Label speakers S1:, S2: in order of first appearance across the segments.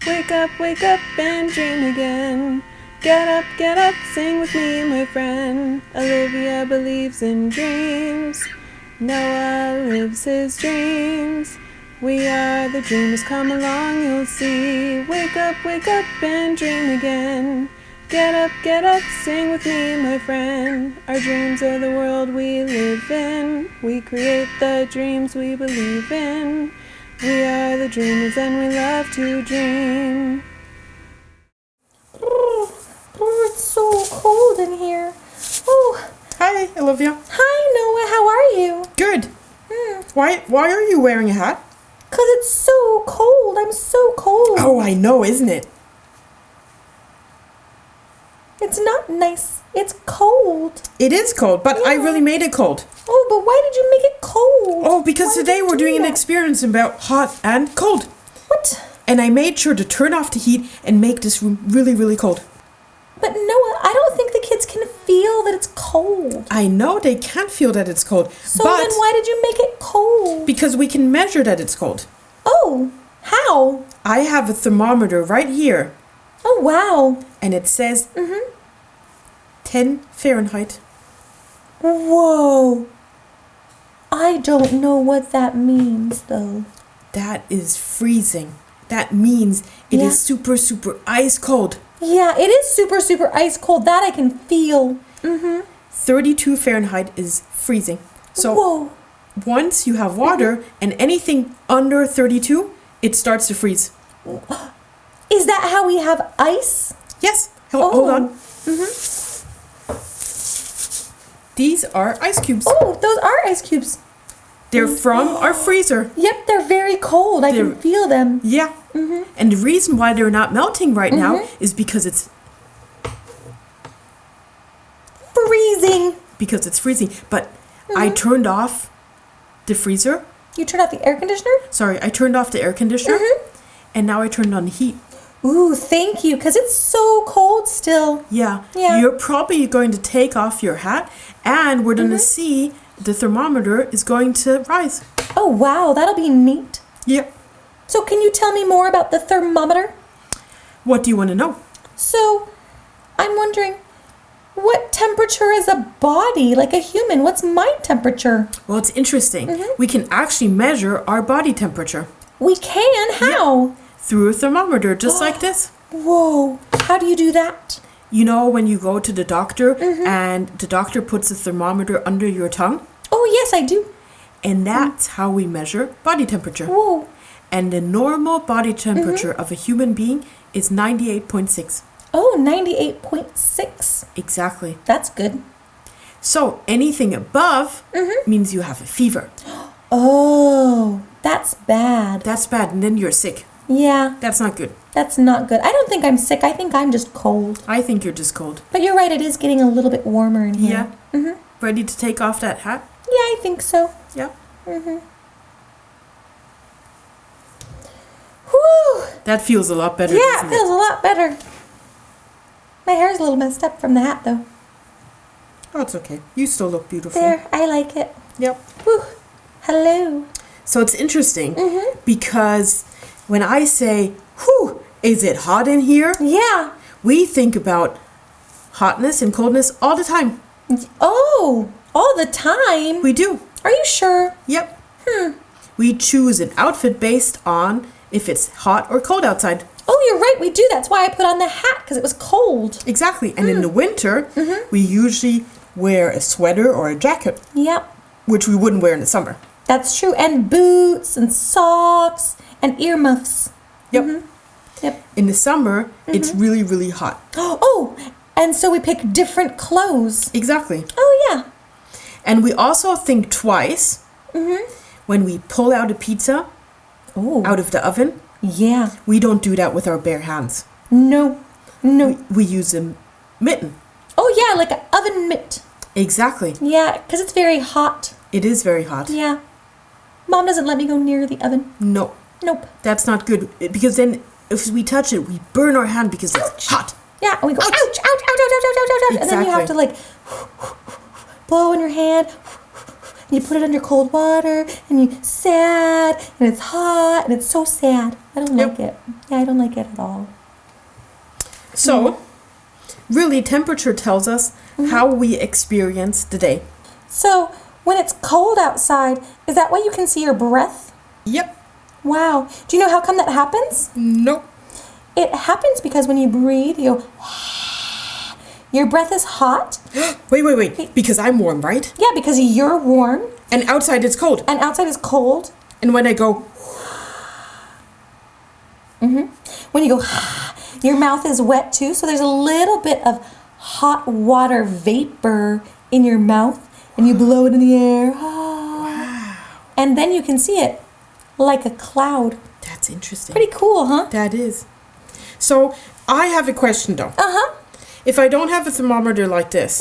S1: wake up and dream again. Get up, sing with me, my friend. Olivia believes in dreams. Noah lives his dreams. We are the dreamers, come along, you'll see. Wake up and dream again. Get up, sing with me, my friend. Our dreams are the world we live in. We create the dreams we believe in. We are the dreamers and we love to dream.
S2: Oh, it's so cold in here. Oh.
S3: Hi, Olivia.
S2: Hi, Noah. How are you?
S3: Good. Why are you wearing a hat?
S2: 'Cause it's so cold. I'm so cold.
S3: Oh, I know, isn't it?
S2: It's not nice. It's cold.
S3: It is cold, but I really made it cold.
S2: Oh, but why did you make it cold?
S3: Oh, because
S2: Why did
S3: today
S2: you
S3: we're
S2: do
S3: doing an
S2: that?
S3: experience about hot and cold.
S2: What?
S3: And I made sure to turn off the heat and make this room really, really cold.
S2: But Noah, I don't think the kids can feel that it's cold.
S3: I know they can't feel that it's cold,
S2: So
S3: but
S2: then why did you make it cold?
S3: because we can measure that it's cold.
S2: Oh, how?
S3: I have a thermometer right here,
S2: Oh, wow.
S3: and it says 10 Fahrenheit.
S2: Whoa. I don't know what that means, though.
S3: That is freezing. That means it
S2: Yeah.
S3: is super, super ice cold.
S2: Yeah, it is super, super ice cold. That I can feel.
S3: 32 Fahrenheit is freezing. So
S2: Whoa.
S3: once you have water and anything under 32, it starts to freeze.
S2: Is that how we have ice?
S3: Yes. Hold on.
S2: Mm-hmm.
S3: These are ice cubes.
S2: Oh, those are ice cubes.
S3: They're from our freezer.
S2: Yep, they're very cold. I can
S3: They're-
S2: feel them.
S3: Yeah. And the reason why they're not melting right now is because it's
S2: Freezing.
S3: freezing. But I turned off the freezer.
S2: You turn off the air conditioner?
S3: Sorry, I turned off the air conditioner. And now I turned on the heat.
S2: Ooh, thank you, because it's so cold still.
S3: Yeah.
S2: Yeah.
S3: You're probably going to take off your hat and we're going to see the thermometer is going to rise.
S2: Oh, wow, that'll be neat.
S3: Yeah.
S2: So can you tell me more about the thermometer?
S3: What do you want to know?
S2: So, I'm wondering, what temperature is a body, like a human? What's my temperature?
S3: Well, it's interesting. We can actually measure our body temperature
S2: We can? How?
S3: through a thermometer, just like this.
S2: Whoa, how do you do that?
S3: You know, when you go to the doctor and the doctor puts a thermometer under your tongue,
S2: Oh, yes, I do.
S3: and that's how we measure body temperature.
S2: Whoa.
S3: And the normal body temperature of a human being is 98.6.
S2: Oh, 98.6.
S3: Exactly.
S2: That's good.
S3: So anything above means you have a fever.
S2: Oh, that's bad.
S3: That's bad, and then you're sick.
S2: Yeah,
S3: That's not good.
S2: that's not good. I don't think I'm sick. I think I'm just cold.
S3: I think you're just cold.
S2: But you're right, it is getting a little bit warmer in here.
S3: Yeah. Ready to take off that hat?
S2: Yeah, I think so.
S3: Yeah.
S2: Whew.
S3: That feels a lot better,
S2: Yeah,
S3: doesn't
S2: it feels a lot better. My hair's a little messed up from the hat, though.
S3: Oh, it's okay. You still look beautiful.
S2: There, I like it.
S3: Yep.
S2: Whew. Hello.
S3: So it's interesting because when I say, whew, is it hot in here?
S2: Yeah.
S3: We think about hotness and coldness all the time.
S2: Oh, all the time?
S3: We do.
S2: Are you sure?
S3: Yep. We choose an outfit based on if it's hot or cold outside.
S2: Oh, you're right, we do. That's why I put on the hat, because it was cold.
S3: Exactly. And in the winter, we usually wear a sweater or a jacket,
S2: Yep,
S3: which we wouldn't wear in the summer.
S2: that's true. And boots and socks and earmuffs.
S3: Yep.
S2: Yep.
S3: In the summer, it's really, really hot.
S2: Oh, and so we pick different clothes.
S3: Exactly.
S2: Oh, yeah.
S3: And we also think twice when we pull out a pizza
S2: Oh,
S3: out of the oven.
S2: yeah.
S3: We don't do that with our bare hands.
S2: No.
S3: We use a mitten.
S2: Oh, yeah, like an oven mitt.
S3: Exactly.
S2: Yeah, because it's very hot.
S3: It is very hot.
S2: Yeah. Mom doesn't let me go near the oven.
S3: No,
S2: Nope.
S3: that's not good. Because then if we touch it, we burn our hand because it's hot.
S2: Yeah, and we go, ouch, ouch, ouch, ouch, ouch, ouch, ouch, ouch. And then you have to, like, blow in your hand. and you put it under cold water, and you sad, and it's hot, and it's so sad. I don't like it. Yeah, I don't like it at all.
S3: So, really, temperature tells us how we experience the day.
S2: So, when it's cold outside, is that why you can see your breath?
S3: Yep.
S2: Wow. Do you know how come that happens?
S3: Nope.
S2: It happens because when you breathe, you go, your breath is hot.
S3: Wait. Because I'm warm, right?
S2: Yeah, because you're warm.
S3: And outside it's cold.
S2: And outside is cold.
S3: And when I go,
S2: When you go, your mouth is wet too. So there's a little bit of hot water vapor in your mouth. And you blow it in the air.
S3: wow,
S2: And then you can see it like a cloud.
S3: that's interesting.
S2: Pretty cool, huh?
S3: That is. So, I have a question though.
S2: Uh-huh.
S3: If I don't have a thermometer like this,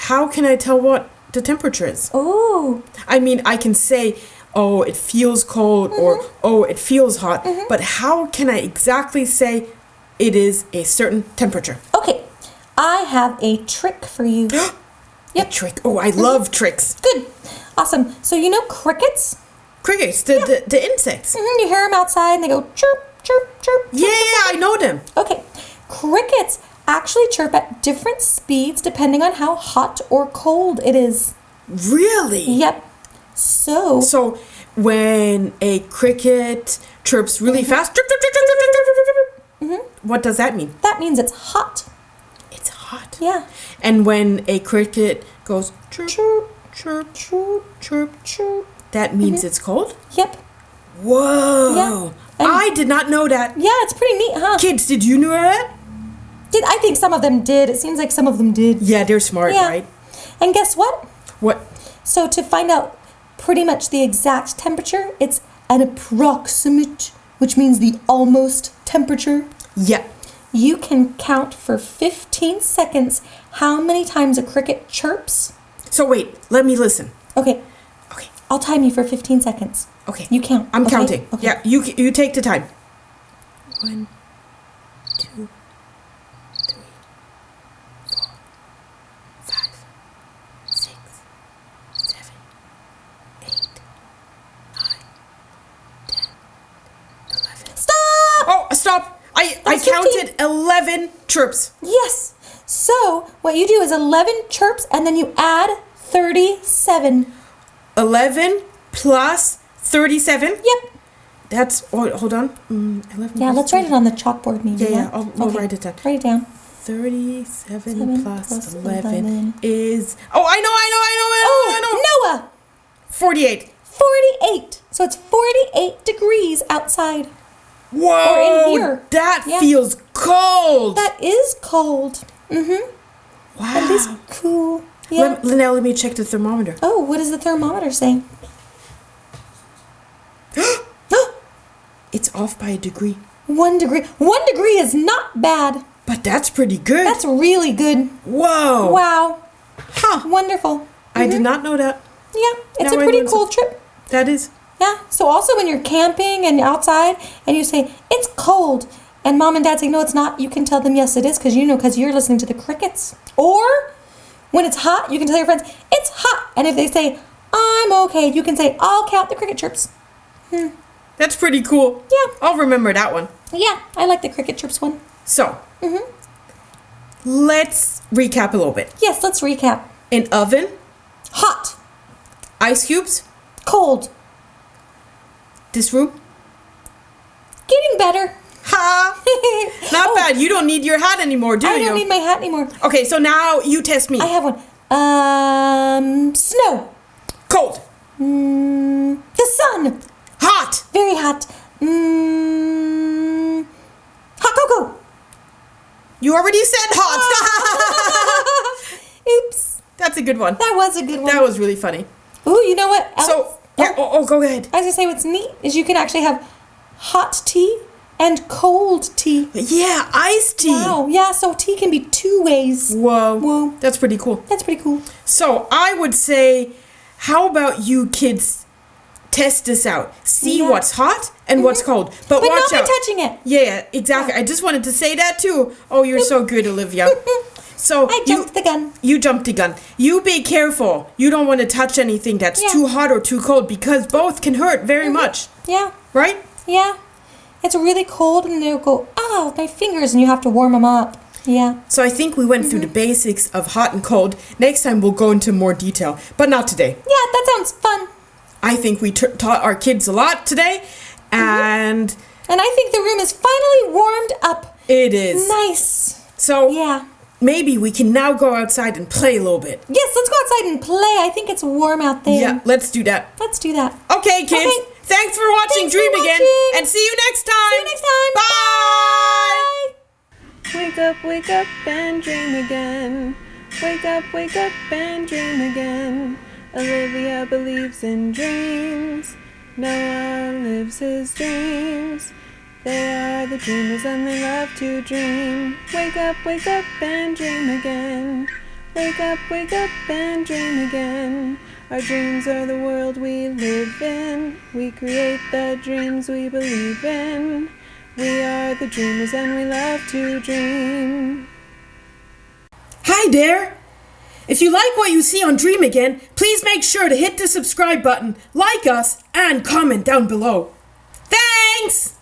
S3: how can I tell what the temperature is?
S2: Ooh.
S3: I mean, I can say, oh, it feels cold or, oh, it feels hot. But how can I exactly say it is a certain temperature?
S2: Okay. I have a trick for you.
S3: A trick. Oh, I love tricks.
S2: Good. Awesome. So you know crickets?
S3: Crickets, the insects.
S2: You hear them outside and they go chirp, chirp, chirp.
S3: Yeah, I know them.
S2: Okay. Crickets actually chirp at different speeds depending on how hot or cold it is.
S3: Really?
S2: Yep. So
S3: So when a cricket chirps really fast, chirp, chirp, chirp, chirp, chirp, chirp, chirp, chirp, what does that mean?
S2: that means it's hot.
S3: It's hot.
S2: Yeah.
S3: And when a cricket goes chirp,
S2: Chirp,
S3: chirp,
S2: chirp,
S3: chirp,
S2: chirp.
S3: that means it's cold?
S2: Yep.
S3: Whoa.
S2: Yeah. And-
S3: I did not know that.
S2: Yeah, it's pretty neat, huh?
S3: Kids, did you know that?
S2: I think some of them did. It seems like some of them did.
S3: Yeah, they're smart,
S2: Yeah.
S3: right?
S2: And guess what?
S3: What?
S2: So to find out pretty much the exact temperature, it's an approximate, which means the almost temperature.
S3: Yeah.
S2: You can count for 15 seconds how many times a cricket chirps.
S3: So wait, let me listen.
S2: Okay,
S3: Okay.
S2: I'll time you for 15 seconds.
S3: Okay.
S2: You count.
S3: I'm
S2: okay?
S3: counting.
S2: Okay.
S3: Yeah, you take the time. 1, 2, 3, 4, 5, 6, 7, 8, 9, 10, 11.
S2: Stop!
S3: Oh, stop! I
S2: That's
S3: counted 11 chirps.
S2: Yes. So what you do is 11 chirps and then you add 37.
S3: 11 plus 37.
S2: Yep.
S3: That's, oh, hold on. 11
S2: Yeah,
S3: plus
S2: let's write it on the chalkboard maybe.
S3: Yeah, I'll write it down.
S2: Write it down.
S3: 37
S2: 7
S3: plus
S2: plus
S3: 11
S2: 11
S3: is... Oh, I know.
S2: Oh, Noah!
S3: 48.
S2: 48. So it's 48 degrees outside.
S3: Whoa!
S2: Or in here.
S3: That
S2: Yeah.
S3: feels cold.
S2: That is cold. Mm-hmm.
S3: Wow.
S2: That is cool. Yeah.
S3: Now let me check the thermometer.
S2: Oh, what does the thermometer say?
S3: It's off by a degree.
S2: 1 degree. 1 degree is not bad.
S3: But that's pretty good.
S2: That's really good.
S3: Whoa.
S2: Wow.
S3: Huh.
S2: Wonderful.
S3: I did not know that.
S2: Yeah, it's
S3: Now
S2: a
S3: I
S2: pretty
S3: learned
S2: cool trip.
S3: That is.
S2: Yeah. So also when you're camping and outside and you say, it's cold, and mom and dad say, no, it's not, you can tell them, yes, it is, because you're listening to the crickets. Or when it's hot, you can tell your friends, it's hot. And if they say, I'm okay, you can say, I'll count the cricket chirps.
S3: That's pretty cool.
S2: Yeah.
S3: I'll remember that one.
S2: Yeah, I like the cricket chirps one.
S3: So, let's recap a little bit.
S2: Yes, let's recap.
S3: An oven,
S2: Hot,
S3: ice cubes,
S2: cold,
S3: this room.
S2: getting better.
S3: Ha! Not bad. You don't need your hat anymore, do
S2: I
S3: you?
S2: don't need my hat anymore.
S3: Okay, so now you test me.
S2: I have one. Snow.
S3: Cold.
S2: The sun.
S3: Hot.
S2: Very hot. Hot cocoa.
S3: You already said hot.
S2: Oops.
S3: That's a good one.
S2: That was a good one.
S3: That was really funny.
S2: Ooh, you know what? else?
S3: So, yeah, go ahead.
S2: I was gonna say what's neat is you can actually have hot tea and cold tea.
S3: Yeah, iced tea.
S2: Wow. Yeah, so tea can be 2 ways.
S3: Whoa.
S2: Whoa.
S3: That's pretty cool.
S2: That's pretty cool.
S3: So, I would say, how about you kids test this out? See
S2: Yeah.
S3: what's hot and what's cold. But watch
S2: not by
S3: out.
S2: touching it.
S3: Yeah, exactly. I just wanted to say that too. Oh, you're so good, Olivia. So
S2: I jumped the gun.
S3: You jumped the gun. You be careful. You don't want to touch anything that's
S2: Yeah.
S3: too hot or too cold because both can hurt very much.
S2: Yeah.
S3: Right?
S2: Yeah. It's really cold and they'll go, oh, my fingers, and you have to warm them up. Yeah.
S3: So I think we went through the basics of hot and cold. Next time we'll go into more detail, but not today.
S2: Yeah, that sounds fun.
S3: I think we taught our kids a lot today, and
S2: And I think the room is finally warmed up.
S3: it is.
S2: Nice.
S3: So
S2: Yeah.
S3: maybe we can now go outside and play a little bit.
S2: Yes, let's go outside and play. I think it's warm out there.
S3: Yeah, let's do that.
S2: Let's do that.
S3: Okay, kids.
S2: Okay.
S3: Thanks for watching
S2: Thanks for
S3: Dream Again,
S2: watching.
S3: and see you next time.
S2: See you next time.
S3: Bye.
S1: Wake up and dream again. Wake up and dream again. Olivia believes in dreams. Noah lives his dreams. They are the dreamers and they love to dream. Wake up and dream again. Wake up and dream again. Our dreams are the world we live in. We create the dreams we believe in. We are the dreamers and we love to dream.
S3: Hi there. If you like what you see on Dream Again, please make sure to hit the subscribe button, like us, and comment down below. Thanks!